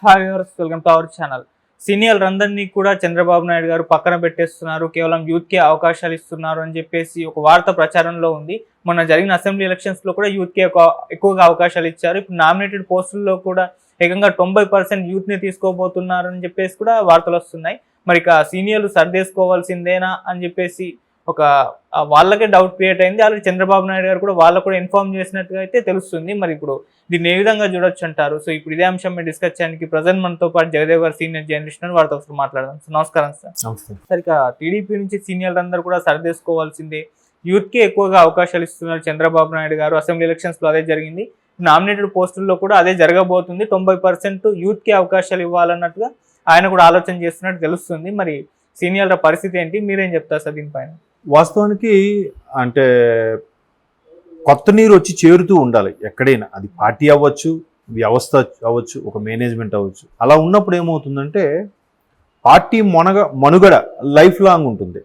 Hi viewers, welcome to our channel. సీనియర్లందరినీ కూడా చంద్రబాబు నాయుడు గారు పక్కన పెట్టేస్తున్నారు, కేవలం యూత్కే అవకాశాలు ఇస్తున్నారు అని చెప్పేసి ఒక వార్త ప్రచారంలో ఉంది. మొన్న జరిగిన అసెంబ్లీ ఎలక్షన్స్లో కూడా యూత్కే ఎక్కువగా అవకాశాలు ఇచ్చారు. ఇప్పుడు నామినేటెడ్ పోస్టుల్లో కూడా ఏకంగా 90% యూత్ని తీసుకోబోతున్నారు అని చెప్పేసి కూడా వార్తలు వస్తున్నాయి. మరి ఇక సీనియర్లు సర్దేసుకోవాల్సిందేనా అని చెప్పేసి ఒక వాళ్ళకే డౌట్ క్రియేట్ అయింది. ఆల్రెడీ చంద్రబాబు నాయుడు గారు కూడా వాళ్ళకు కూడా ఇన్ఫార్మ్ చేసినట్టుగా అయితే తెలుస్తుంది. మరి ఇప్పుడు దీన్ని ఏ విధంగా చూడొచ్చు అంటారు? సో ఇప్పుడు ఇదే అంశం మీద డిస్కస్ చేయడానికి ప్రజెంట్ మనతో పాటు జగదేవ్ గారు సీనియర్ జర్నలిస్ట్ వారితో ఒకసారి మాట్లాడదాం. సో నమస్కారం సార్. సార్, ఇక టీడీపీ నుంచి సీనియర్లు అందరూ కూడా సర్దేసుకోవాల్సిందే, యూత్కే ఎక్కువగా అవకాశాలు ఇస్తున్నారు చంద్రబాబు నాయుడు గారు. అసెంబ్లీ ఎలక్షన్స్లో అదే జరిగింది, నామినేటెడ్ పోస్టుల్లో కూడా అదే జరగబోతుంది. 90% యూత్కే అవకాశాలు ఇవ్వాలన్నట్టుగా ఆయన కూడా ఆలోచన చేస్తున్నట్టు తెలుస్తుంది. మరి సీనియర్ల పరిస్థితి ఏంటి, మీరేం చెప్తారు సార్ దీనిపైన? వాస్తవానికి అంటే కొత్త నీరు వచ్చి చేరుతూ ఉండాలి ఎక్కడైనా, అది పార్టీ అవ్వచ్చు, వ్యవస్థ అవ్వచ్చు, ఒక మేనేజ్మెంట్ అవ్వచ్చు. అలా ఉన్నప్పుడు ఏమవుతుందంటే పార్టీ మనుగడ లైఫ్ లాంగ్ ఉంటుంది,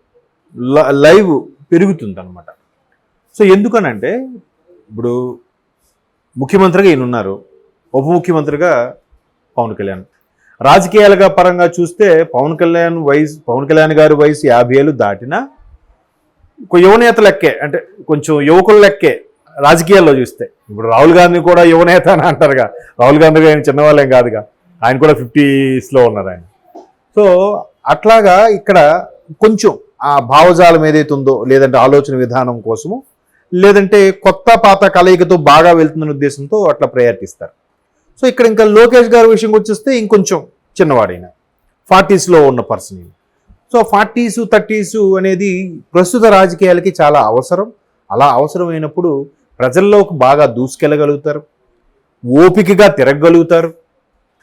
లైవ్ పెరుగుతుంది అనమాట. సో ఎందుకనంటే ఇప్పుడు ముఖ్యమంత్రిగా ఈయన ఉన్నారు, ఉప ముఖ్యమంత్రిగా పవన్ కళ్యాణ్. రాజకీయాలుగా పరంగా చూస్తే పవన్ కళ్యాణ్ గారి వయసు 50 ఏళ్ళు దాటినా యువనేత లెక్కే, అంటే కొంచెం యువకుల లెక్కే రాజకీయాల్లో చూస్తే. ఇప్పుడు రాహుల్ గాంధీ కూడా యువనేత అని అంటారుగా, రాహుల్ గాంధీ ఆయన చిన్నవాళ్ళేం కాదుగా, ఆయన కూడా 50sలో ఉన్నారు ఆయన. సో అట్లాగా ఇక్కడ కొంచెం ఆ భావజాలం ఏదైతే ఉందో, లేదంటే ఆలోచన విధానం కోసము, లేదంటే కొత్త పాత కలయికతో బాగా వెళ్తుందనే ఉద్దేశంతో అట్లా ప్రయత్నిస్తారు. సో ఇక్కడ ఇంకా లోకేష్ గారి విషయంకి వచ్చేస్తే ఇంకొంచెం చిన్నవాడైన 40sలో ఉన్న పర్సన్. సో 40s 30s అనేది ప్రస్తుత రాజకీయాలకి చాలా అవసరం. అలా అవసరమైనప్పుడు ప్రజల్లోకి బాగా దూసుకెళ్ళగలుగుతారు, ఓపికగా తిరగగలుగుతారు,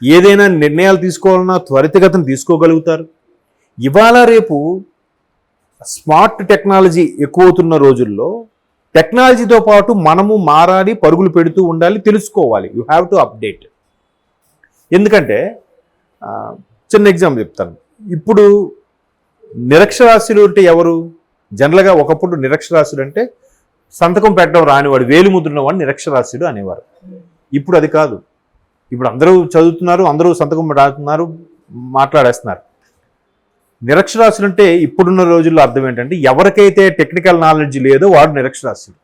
ఏదైనా నిర్ణయాలు తీసుకోవాలన్నా త్వరితగతిని తీసుకోగలుగుతారు. ఇవాళ రేపు స్మార్ట్ టెక్నాలజీ ఎక్కువవుతున్న రోజుల్లో టెక్నాలజీతో పాటు మనము మారాలి, పరుగులు పెడుతూ ఉండాలి, తెలుసుకోవాలి. You have to update. ఎందుకంటే చిన్న ఎగ్జాంపుల్ చెప్తాను. ఇప్పుడు నిరక్షరాస్యులు అంటే ఎవరు? జనరల్గా ఒకప్పుడు నిరక్షరాస్యుడు అంటే సంతకం పెట్టడం రానివాడు, వేలిముద్రున్న వాడు నిరక్షరాస్యుడు అనేవారు. ఇప్పుడు అది కాదు. ఇప్పుడు అందరూ చదువుతున్నారు, అందరూ సంతకం రాస్తున్నారు, మాట్లాడేస్తున్నారు. నిరక్షరాస్యులు అంటే ఇప్పుడున్న రోజుల్లో అర్థం ఏంటంటే ఎవరికైతే టెక్నికల్ నాలెడ్జ్ లేదో వాడు నిరక్షరాస్యుడు.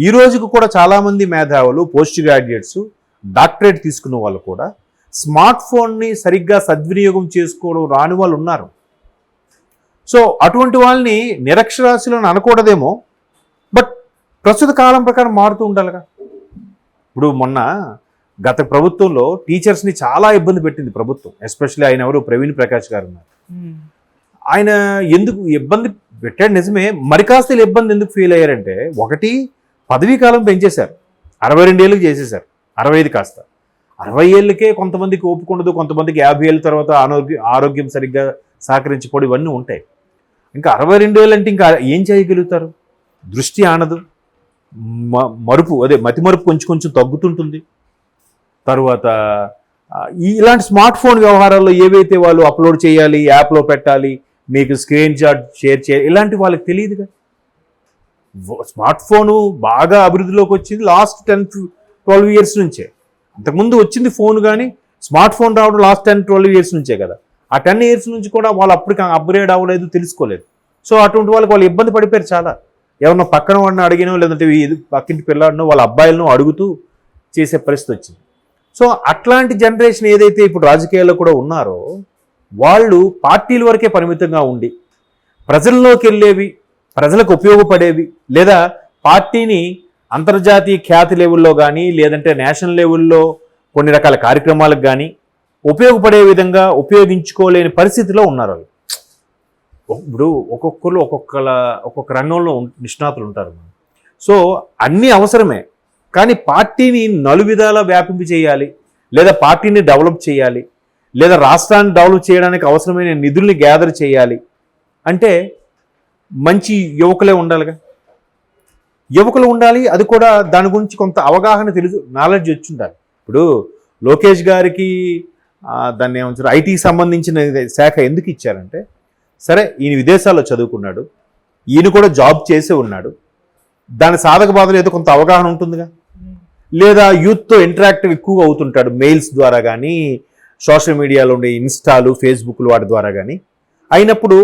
ఈ రోజుకు కూడా చాలామంది మేధావులు, పోస్ట్ గ్రాడ్యుయేట్స్, డాక్టరేట్ తీసుకున్న వాళ్ళు కూడా స్మార్ట్ ఫోన్ని సరిగ్గా సద్వినియోగం చేసుకోవడం రాని వాళ్ళు ఉన్నారు. సో అటువంటి వాళ్ళని నిరక్షరాస్యులను అనకూడదేమో, బట్ ప్రస్తుత కాలం ప్రకారం మారుతూ ఉండాలిగా. ఇప్పుడు మొన్న గత ప్రభుత్వంలో టీచర్స్ని చాలా ఇబ్బంది పెట్టింది ప్రభుత్వం, ఎస్పెషల్లీ ఆయన ఎవరు, ప్రవీణ్ ప్రకాష్ గారు ఉన్నారు. ఆయన ఎందుకు ఇబ్బంది పెట్టాడు నిజమే, మరి కాస్త ఇబ్బంది ఎందుకు ఫీల్ అయ్యారంటే, ఒకటి పదవీ కాలం పెంచేశారు, 62 ఏళ్ళకి చేసేశారు, 65 కాస్త 60 ఏళ్ళకే. కొంతమందికి ఓపిక ఉండదు, కొంతమందికి 50 ఏళ్ళ తర్వాత ఆరోగ్యం సరిగ్గా సహకరించిపోవడం, ఇవన్నీ ఉంటాయి. ఇంకా 62 ఏళ్ళు అంటే ఇంకా ఏం చేయగలుగుతారు? దృష్టి ఆనదు, మతి మరుపు కొంచెం తగ్గుతుంటుంది. తర్వాత ఇలాంటి స్మార్ట్ ఫోన్ వ్యవహారాల్లో ఏవైతే వాళ్ళు అప్లోడ్ చేయాలి, యాప్లో పెట్టాలి, మీకు స్క్రీన్ షాట్ షేర్ చేయాలి, ఇలాంటి వాళ్ళకి తెలియదుగా. స్మార్ట్ ఫోను బాగా అభివృద్ధిలోకి వచ్చింది లాస్ట్ 10-12 ఇయర్స్ నుంచే. అంతకుముందు వచ్చింది ఫోన్, కానీ స్మార్ట్ ఫోన్ రావడం లాస్ట్ 10-12 ఇయర్స్ నుంచే కదా. ఆ 10 ఇయర్స్ నుంచి కూడా వాళ్ళు అప్పటికి అప్గ్రేడ్ అవ్వలేదు, తెలుసుకోలేదు. సో అటువంటి వాళ్ళు ఇబ్బంది పడిపోయారు చాలా. ఎవరినో పక్కన వాడిని అడిగినో, లేదంటే పక్కింటి పిల్లాడినో, వాళ్ళ అబ్బాయిలను అడుగుతూ చేసే పరిస్థితి వచ్చింది. సో అట్లాంటి జనరేషన్ ఏదైతే ఇప్పుడు రాజకీయాల్లో కూడా ఉన్నారో, వాళ్ళు పార్టీల వరకే పరిమితంగా ఉండి ప్రజల్లోకి వెళ్ళేవి, ప్రజలకు ఉపయోగపడేవి, లేదా పార్టీని అంతర్జాతీయ ఖ్యాతి లెవెల్లో కానీ, లేదంటే నేషనల్ లెవెల్లో కొన్ని రకాల కార్యక్రమాలకు కానీ ఉపయోగపడే విధంగా ఉపయోగించుకోలేని పరిస్థితిలో ఉన్నారు. ఇప్పుడు ఒక్కొక్కరు ఒక్కొక్క రంగంలో నిష్ణాతులు ఉంటారు. సో అన్నీ అవసరమే, కానీ పార్టీని నలువిధాలా వ్యాపింపు చేయాలి, లేదా పార్టీని డెవలప్ చేయాలి, లేదా రాష్ట్రాన్ని డెవలప్ చేయడానికి అవసరమైన నిధుల్ని గ్యాదర్ చేయాలి అంటే మంచి యువకులే ఉండాలిగా. యువకులు ఉండాలి, అది కూడా దాని గురించి కొంత అవగాహన నాలెడ్జ్ వచ్చి ఉండాలి. ఇప్పుడు లోకేష్ గారికి దాన్ని ఏమంటారు, ఐటీకి సంబంధించిన శాఖ ఎందుకు ఇచ్చారంటే, సరే ఈయన విదేశాల్లో చదువుకున్నాడు, ఈయన కూడా జాబ్ చేసే ఉన్నాడు, దాని సాధక బాధలు ఏదో కొంత అవగాహన ఉంటుందిగా. లేదా యూత్తో ఇంటరాక్టివ్ ఎక్కువగా అవుతుంటాడు మెయిల్స్ ద్వారా కానీ సోషల్ మీడియాలో ఉండే ఇన్స్టాలు ఫేస్బుక్లు వాటి ద్వారా కానీ అయినప్పుడు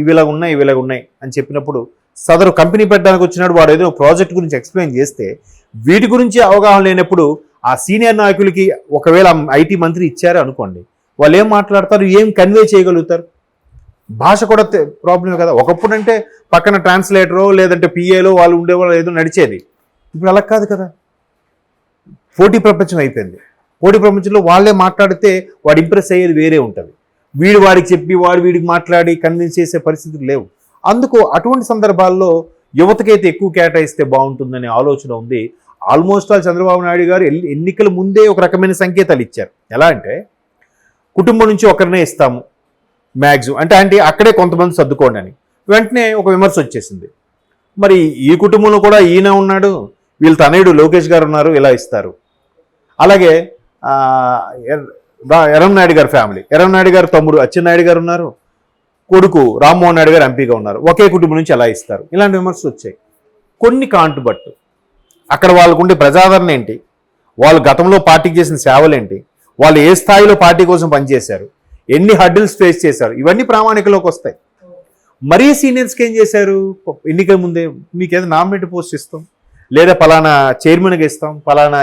ఇవి ఇలా ఉన్నాయి అని చెప్పినప్పుడు సదరు కంపెనీ పెట్టడానికి వచ్చినాడు వాడు ఏదో ప్రాజెక్ట్ గురించి ఎక్స్ప్లెయిన్ చేస్తే వీటి గురించి అవగాహన లేనప్పుడు ఆ సీనియర్ నాయకులకి ఒకవేళ ఐటీ మంత్రి ఇచ్చారు అనుకోండి, వాళ్ళు ఏం మాట్లాడతారు, ఏం కన్వే చేయగలుగుతారు? భాష కూడా ప్రాబ్లమే కదా. ఒకప్పుడు అంటే పక్కన ట్రాన్స్లేటరో లేదంటే పిఏలో వాళ్ళు ఉండేవాళ్ళు ఏదో నడిచేది. ఇప్పుడు అలా కాదు కదా, పోటీ ప్రపంచం అయిపోయింది. పోటీ ప్రపంచంలో వాళ్ళే మాట్లాడితే వాడు ఇంప్రెస్ అయ్యేది వేరే ఉంటుంది. వీడు వాడికి చెప్పి వాడు వీడికి మాట్లాడి కన్విన్స్ చేసే పరిస్థితులు లేవు. అందుకు అటువంటి సందర్భాల్లో యువతకైతే ఎక్కువ కేటాయిస్తే బాగుంటుందనే ఆలోచన ఉంది. ఆల్మోస్ట్ ఆల్ చంద్రబాబు నాయుడు గారు ఎన్నికల ముందే ఒక రకమైన సంకేతాలు ఇచ్చారు. ఎలా అంటే కుటుంబం నుంచి ఒకరినే ఇస్తాము మ్యాక్సిమం అంటే అక్కడే కొంతమంది సర్దుకోండి అని. వెంటనే ఒక విమర్శ వచ్చేసింది. మరి ఈ కుటుంబంలో కూడా ఈయన ఉన్నాడు, వీళ్ళ తనయుడు లోకేష్ గారు ఉన్నారు, ఇలా ఇస్తారు. అలాగే ఎర్రంనాయుడు గారి ఫ్యామిలీ, ఎర్రంనాయుడు గారు తమ్ముడు అచ్చెన్నాయుడు గారు ఉన్నారు, కొడుకు రామ్మోహన్ నాయుడు గారు ఎంపీగా ఉన్నారు, ఒకే కుటుంబం నుంచి ఎలా ఇస్తారు? ఇలాంటి విమర్శలు వచ్చాయి. కొన్ని కాంటుబట్టు అక్కడ వాళ్ళకు ఉండే ప్రజాదరణ ఏంటి, వాళ్ళు గతంలో పార్టీకి చేసిన సేవలేంటి, వాళ్ళు ఏ స్థాయిలో పార్టీ కోసం పనిచేశారు, ఎన్ని హర్డిల్స్ ఫేస్ చేశారు, ఇవన్నీ ప్రామాణికలోకి వస్తాయి. మరీ సీనియర్స్కి ఏం చేశారు, ఎన్నికల ముందే మీకు ఏదో నామినేట్ పోస్ట్ ఇస్తాం, లేదా పలానా చైర్మన్కి ఇస్తాం, పలానా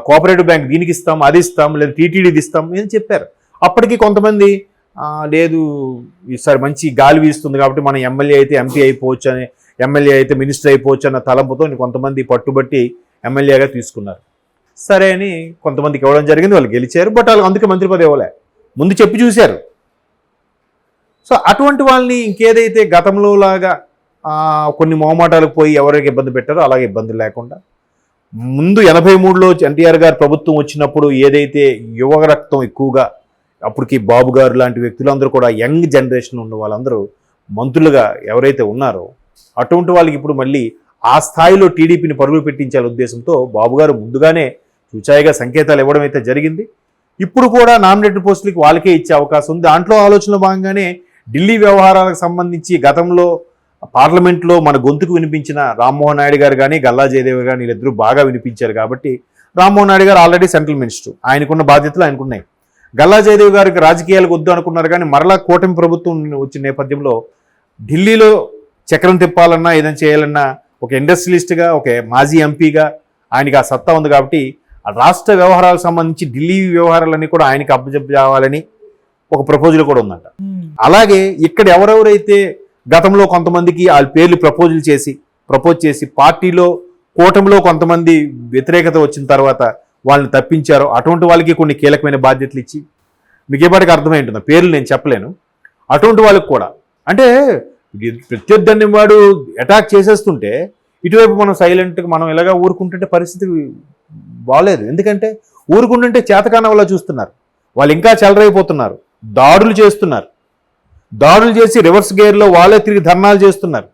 కోఆపరేటివ్ బ్యాంక్ దీనికి ఇస్తాం, అది ఇస్తాం, లేదా టీటీడీది ఇస్తాం అని చెప్పారు. అప్పటికి కొంతమంది లేదు ఈసారి మంచి గాలి వీస్తుంది కాబట్టి మనం ఎమ్మెల్యే అయితే ఎంపీ అయిపోవచ్చు అని, ఎమ్మెల్యే అయితే మినిస్టర్ అయిపోవచ్చు అన్న తలంపుతో కొంతమంది పట్టుబట్టి ఎమ్మెల్యేగా తీసుకున్నారు. సరే అని కొంతమందికి ఇవ్వడం జరిగింది, వాళ్ళు గెలిచారు. బట్ వాళ్ళు అందుకే మంత్రి పదవి ఇవ్వలే, ముందు చెప్పి చూశారు. సో అటువంటి వాళ్ళని ఇంకేదైతే గతంలో లాగా కొన్ని మోమాటాలకు పోయి ఎవరికి ఇబ్బంది పెట్టారో అలాగే ఇబ్బంది లేకుండా ముందు 83లో ఎన్టీఆర్ గారు ప్రభుత్వం వచ్చినప్పుడు ఏదైతే యువ రక్తం ఎక్కువగా, అప్పటికి బాబు గారు లాంటి వ్యక్తులందరూ కూడా యంగ్ జనరేషన్ ఉన్న వాళ్ళందరూ మంత్రులుగా ఎవరైతే ఉన్నారో అటువంటి వాళ్ళకి ఇప్పుడు మళ్ళీ ఆ స్థాయిలో టీడీపీని పరుగులు పెట్టించాల ఉద్దేశంతో బాబు గారు ముందుగానే చూచాయిగా సంకేతాలు ఇవ్వడం అయితే జరిగింది. ఇప్పుడు కూడా నామినేటెడ్ పోస్టులకి వాళ్ళకే ఇచ్చే అవకాశం ఉంది. దాంట్లో ఆలోచనలో భాగంగానే ఢిల్లీ వ్యవహారాలకు సంబంధించి గతంలో పార్లమెంట్లో మన గొంతుకు వినిపించిన రామ్మోహన్ నాయుడు గారు కానీ గల్లా జయదేవ్ కానీ వీళ్ళిద్దరూ బాగా వినిపించారు కాబట్టి రామ్మోహన్ నాయుడు గారు ఆల్రెడీ సెంట్రల్ మినిస్టర్, ఆయనకున్న బాధ్యతలు ఆయనకున్నాయి. గల్లా జయదేవ్ గారికి రాజకీయాలకు వద్దు అనుకున్నారు కానీ మరలా కూటమి ప్రభుత్వం వచ్చిన నేపథ్యంలో ఢిల్లీలో చక్రం తిప్పాలన్నా ఏదైనా చేయాలన్నా ఒక ఇండస్ట్రియలిస్ట్గా, ఒక మాజీ ఎంపీగా ఆయనకి ఆ సత్తా ఉంది కాబట్టి ఆ రాష్ట్ర వ్యవహారాలకు సంబంధించి ఢిల్లీ వ్యవహారాలన్నీ కూడా ఆయనకి అప్పచెప్పాలని ఒక ప్రపోజల్ కూడా ఉందంట. అలాగే ఇక్కడ ఎవరెవరైతే గతంలో కొంతమందికి వాళ్ళ పేర్లు ప్రపోజ్ చేసి పార్టీలో కూటమిలో కొంతమంది వ్యతిరేకత వచ్చిన తర్వాత వాళ్ళని తప్పించారో అటువంటి వాళ్ళకి కొన్ని కీలకమైన బాధ్యతలు ఇచ్చి, మీకు ఏపాటికి అర్థమైంటుందో పేర్లు నేను చెప్పలేను, అటువంటి వాళ్ళకి కూడా అంటే ప్రత్యర్థిని వాడు అటాక్ చేసేస్తుంటే ఇటువైపు మనం సైలెంట్గా మనం ఇలాగా ఊరుకుంటుంటే పరిస్థితి బాగలేదు. ఎందుకంటే ఊరుకుంటుంటే చేతకాన వల్ల చూస్తున్నారు, వాళ్ళు ఇంకా చెలరైపోతున్నారు, దాడులు చేస్తున్నారు, దాడులు చేసి రివర్స్ గేర్లో వాళ్ళే తిరిగి ధర్నాలు చేస్తున్నారు.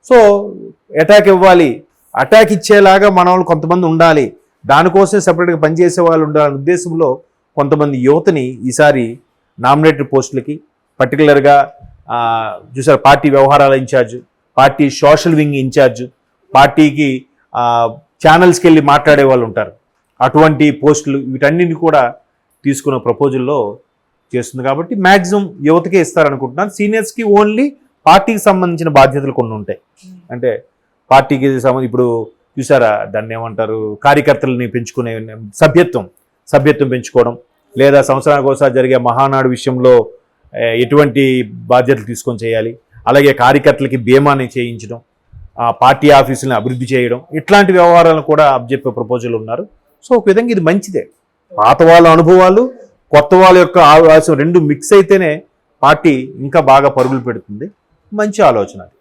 సో అటాక్ ఇవ్వాలి, అటాక్ ఇచ్చేలాగా మన వాళ్ళు కొంతమంది ఉండాలి, దానికోసం సెపరేట్గా పనిచేసే వాళ్ళు ఉండాలనే ఉద్దేశంలో కొంతమంది యువతని ఈసారి నామినేటెడ్ పోస్టులకి పర్టికులర్గా చూసారు, పార్టీ వ్యవహారాల in charge, party social wing in charge, పార్టీకి ఛానల్స్కి వెళ్ళి మాట్లాడే వాళ్ళు ఉంటారు, అటువంటి పోస్టులు వీటన్నిటిని కూడా తీసుకున్న ప్రపోజల్లో చేస్తుంది. కాబట్టి మ్యాక్సిమం యువతకే ఇస్తారనుకుంటున్నాను. సీనియర్స్కి ఓన్లీ పార్టీకి సంబంధించిన బాధ్యతలు కొన్ని ఉంటాయి. అంటే పార్టీకి సంబంధించి ఇప్పుడు చూసారా దాన్ని ఏమంటారు, కార్యకర్తలని పెంచుకునే సభ్యత్వం పెంచుకోవడం, లేదా సంవత్సరానికి ఒకసారి జరిగే మహానాడు విషయంలో ఎటువంటి బాధ్యతలు తీసుకొని చేయాలి, అలాగే కార్యకర్తలకి బీమాని చేయించడం, పార్టీ ఆఫీసులను అభివృద్ధి చేయడం, ఇట్లాంటి వ్యవహారాలను కూడా అప్పచెప్పే ప్రపోజల్ ఉన్నారు. సో ఒక విధంగా ఇది మంచిదే. పాత వాళ్ళ అనుభవాలు కొత్త వాళ్ళ యొక్క ఆలోచన రెండు మిక్స్ అయితేనే పార్టీ ఇంకా బాగా పరుగులు పెడుతుంది. మంచి ఆలోచన అది.